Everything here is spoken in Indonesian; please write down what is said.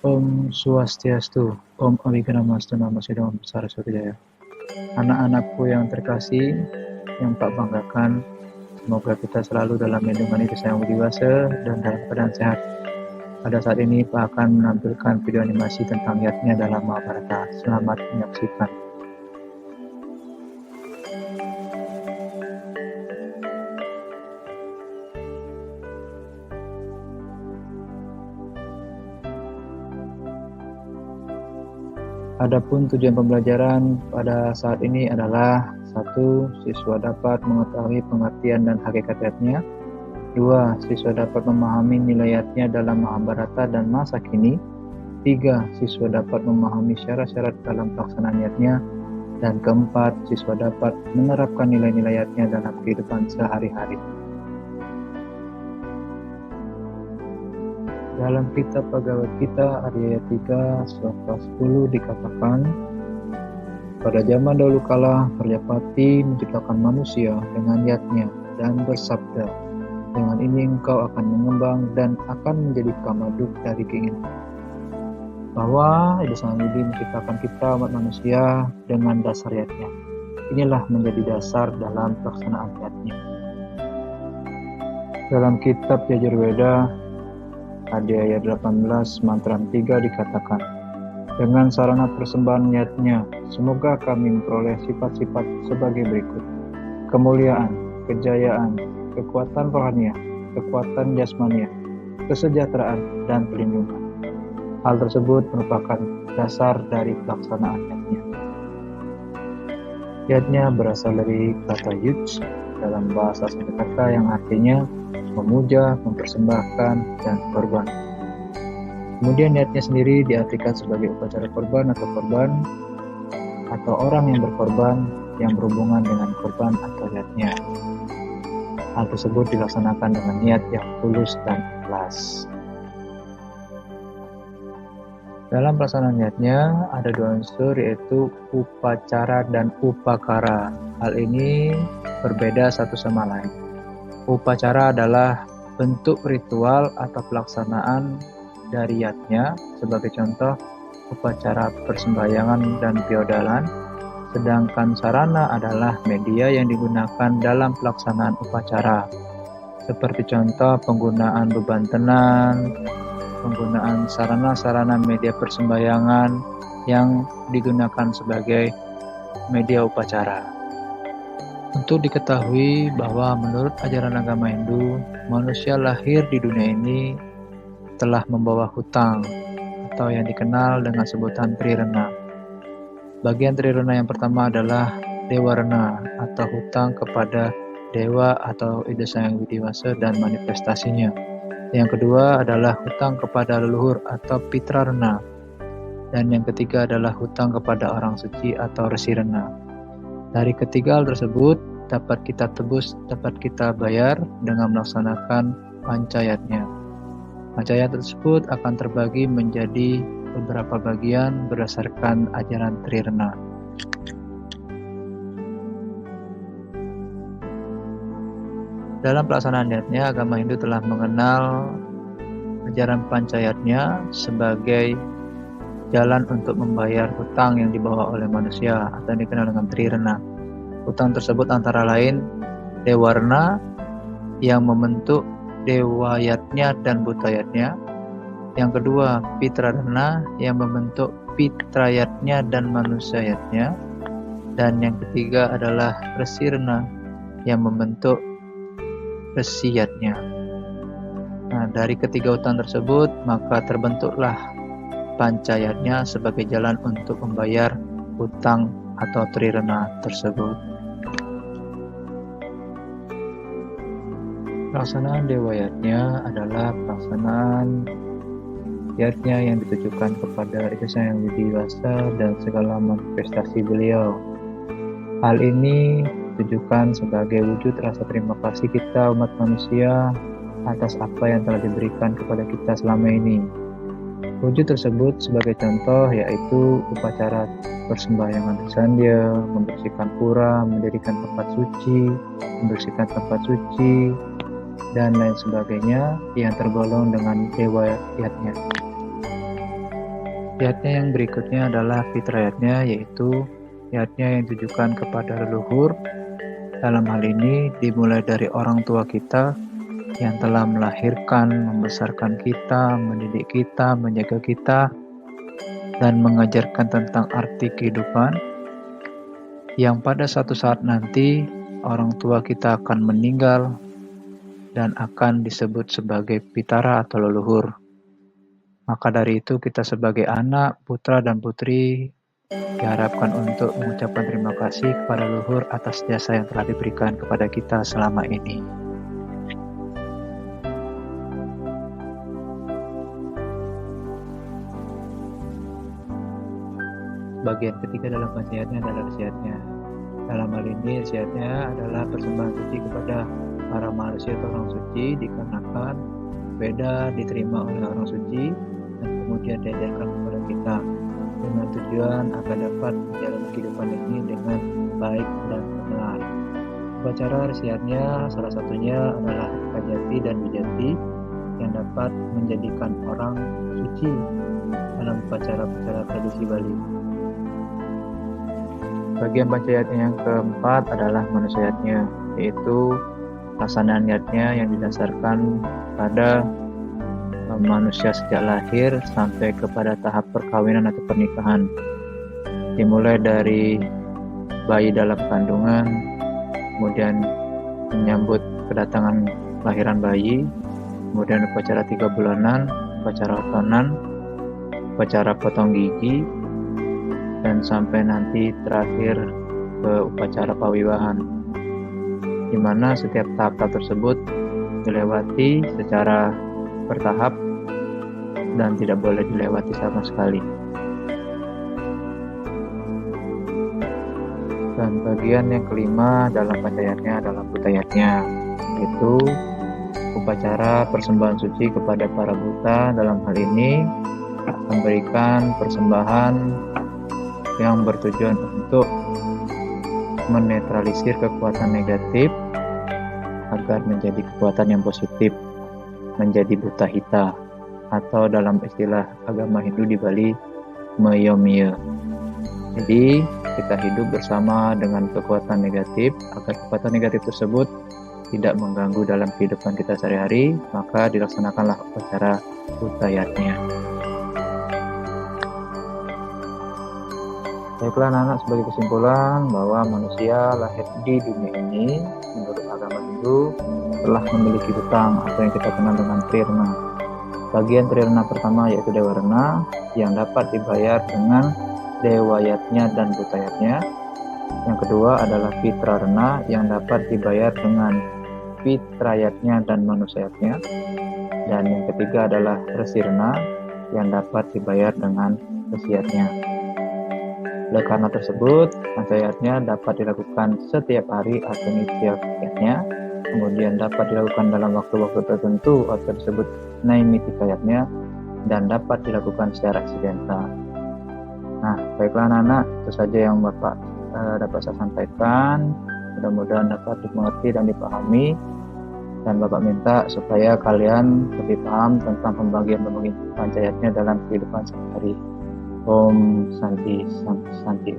Om Swastiastu, Om Abiganamastu Namo Buddhaya, Om Saraswati Jaya. Anak-anakku yang terkasih, yang Pak banggakan, semoga kita selalu dalam lindungan Itu Sang Widi Wasa dan dalam keadaan sehat. Pada saat ini Pak akan menampilkan video animasi tentang yatnya dalam Mahabharata. Selamat menyaksikan. Adapun tujuan pembelajaran pada saat ini adalah 1. Siswa dapat mengetahui pengertian dan hakikat yatnya. 2. Siswa dapat memahami nilai yatnya dalam Mahabharata dan masa kini. 3. Siswa dapat memahami syarat-syarat dalam pelaksanaan yatnya. Dan 4. Siswa dapat menerapkan nilai-nilai yatnya dalam kehidupan sehari-hari. Dalam kitab Bhagavad Gita ayat 3 sloka 10 dikatakan, pada zaman dahulu kala Pralyapati menciptakan manusia dengan yatnya dan bersabda, dengan ini engkau akan mengembang dan akan menjadi kamaduk dari keinginan. Bahwa Ida Sang Widi menciptakan kita umat manusia dengan dasar yatnya. Inilah menjadi dasar dalam pelaksanaan yatnya. Dalam kitab Yajurveda ayat 18 mantra 3 dikatakan, dengan sarana persembahan yatnya, semoga kami memperoleh sifat-sifat sebagai berikut: kemuliaan, kejayaan, kekuatan rohania, kekuatan jasmania, kesejahteraan, dan perlindungan. Hal tersebut merupakan dasar dari pelaksanaan yatnya. Yatnya berasal dari kata yuj dalam bahasa Sanskerta yang artinya memuja, mempersembahkan, dan korban. Kemudian niatnya sendiri diartikan sebagai upacara korban atau orang yang berkorban yang berhubungan dengan korban atau niatnya. Hal tersebut dilaksanakan dengan niat yang tulus dan ikhlas. Dalam pelaksanaan niatnya ada 2 unsur, yaitu upacara dan upakara. Hal ini berbeda satu sama lain. Upacara adalah bentuk ritual atau pelaksanaan dari yatnya, sebagai contoh upacara persembahyangan dan piodalan, sedangkan sarana adalah media yang digunakan dalam pelaksanaan upacara, seperti contoh penggunaan beban tenang, penggunaan sarana-sarana media persembahyangan yang digunakan sebagai media upacara. Untuk diketahui bahwa menurut ajaran agama Hindu, manusia lahir di dunia ini telah membawa hutang atau yang dikenal dengan sebutan Trirena. Bagian Trirena yang pertama adalah Dewarena atau hutang kepada dewa atau Ida Sang Widi Wasa dan manifestasinya. Yang kedua adalah hutang kepada leluhur atau Pitrarena. Dan yang ketiga adalah hutang kepada orang suci atau Resirena. Dari ketiga hal tersebut dapat kita tebus, dapat kita bayar dengan melaksanakan pancayatnya. Pancayat tersebut akan terbagi menjadi beberapa bagian berdasarkan ajaran Trirena. Dalam pelaksanaan niatnya, agama Hindu telah mengenal ajaran pancayatnya sebagai jalan untuk membayar hutang yang dibawa oleh manusia atau yang dikenal dengan Trirena. Hutang tersebut antara lain Dewarna yang membentuk dewayatnya dan butayatnya. Yang kedua, Pitrarena yang membentuk pitrayatnya dan manusiayatnya. Dan yang ketiga adalah Resirena yang membentuk resiyatnya. Nah, dari ketiga hutang tersebut maka terbentuklah pancayatnya sebagai jalan untuk membayar hutang atau Trirena tersebut. Pelaksanaan dewayatnya adalah pelaksanaan yatnya yang ditujukan kepada Ida Sang Widi Wasa dan segala manifestasi beliau. Hal ini ditujukan sebagai wujud rasa terima kasih kita umat manusia atas apa yang telah diberikan kepada kita selama ini. Wujud tersebut sebagai contoh yaitu upacara persembahyangan sandya, membersihkan pura, mendirikan tempat suci, membersihkan tempat suci, dan lain sebagainya yang tergolong dengan dewayatnya. Yatnya yang berikutnya adalah fitrayatnya, yaitu yatnya yang ditujukan kepada leluhur. Dalam hal ini dimulai dari orang tua kita yang telah melahirkan, membesarkan kita, mendidik kita, menjaga kita, dan mengajarkan tentang arti kehidupan, yang pada suatu saat nanti orang tua kita akan meninggal dan akan disebut sebagai pitara atau leluhur. Maka dari itu kita sebagai anak, putra dan putri diharapkan untuk mengucapkan terima kasih kepada leluhur atas jasa yang telah diberikan kepada kita selama ini. Bagian ketiga dalam nasihatnya adalah nasihatnya. Dalam hal ini nasihatnya adalah persembahan suci kepada para manusia atau orang suci, dikarenakan beda diterima oleh orang suci dan kemudian diajarkan kepada kita dengan tujuan agar dapat menjalani kehidupan ini dengan baik dan benar. Upacara nasihatnya salah satunya adalah kajati dan wijati yang dapat menjadikan orang suci dalam upacara-upacara tradisi Bali. Bagian pancayatnya yang keempat adalah manusiatnya, yaitu pelaksanaan niatnya yang didasarkan pada manusia sejak lahir sampai kepada tahap perkawinan atau pernikahan. Dimulai dari bayi dalam kandungan, kemudian menyambut kedatangan kelahiran bayi, kemudian upacara 3 bulanan, upacara otonan, upacara potong gigi, dan sampai nanti terakhir ke upacara pawiwahan, di mana setiap tahap tersebut dilewati secara bertahap dan tidak boleh dilewati sama sekali. Dan bagian yang kelima dalam pancayatnya adalah butayatnya, yaitu upacara persembahan suci kepada para buta. Dalam hal ini memberikan persembahan yang bertujuan untuk menetralisir kekuatan negatif agar menjadi kekuatan yang positif, menjadi buta hita, atau dalam istilah agama Hindu di Bali, meyomiya. Jadi kita hidup bersama dengan kekuatan negatif agar kekuatan negatif tersebut tidak mengganggu dalam kehidupan kita sehari-hari, maka dilaksanakanlah upacara butayatnya. Baiklah anak-anak, sebagai kesimpulan bahwa manusia lahir di dunia ini menurut agama Hindu telah memiliki hutang atau yang kita kenal dengan trirna. Bagian trirna pertama yaitu dewa rena yang dapat dibayar dengan dewayatnya dan butayatnya. Yang kedua adalah fitra rena yang dapat dibayar dengan fitrayatnya dan manusiatnya. Dan yang ketiga adalah resi rena yang dapat dibayar dengan resiatnya. Oleh karena tersebut, pancayatnya dapat dilakukan setiap hari atau nitya-nitya, kemudian dapat dilakukan dalam waktu-waktu tertentu atau disebut naimitiyatnya, dan dapat dilakukan secara aksidental. Nah, baiklah anak-anak, itu saja yang Bapak dapat saya sampaikan. Mudah-mudahan dapat dimengerti dan dipahami, dan Bapak minta supaya kalian lebih paham tentang pembagian-pembagian pancayatnya dalam kehidupan sehari-hari. Om Santi Santi.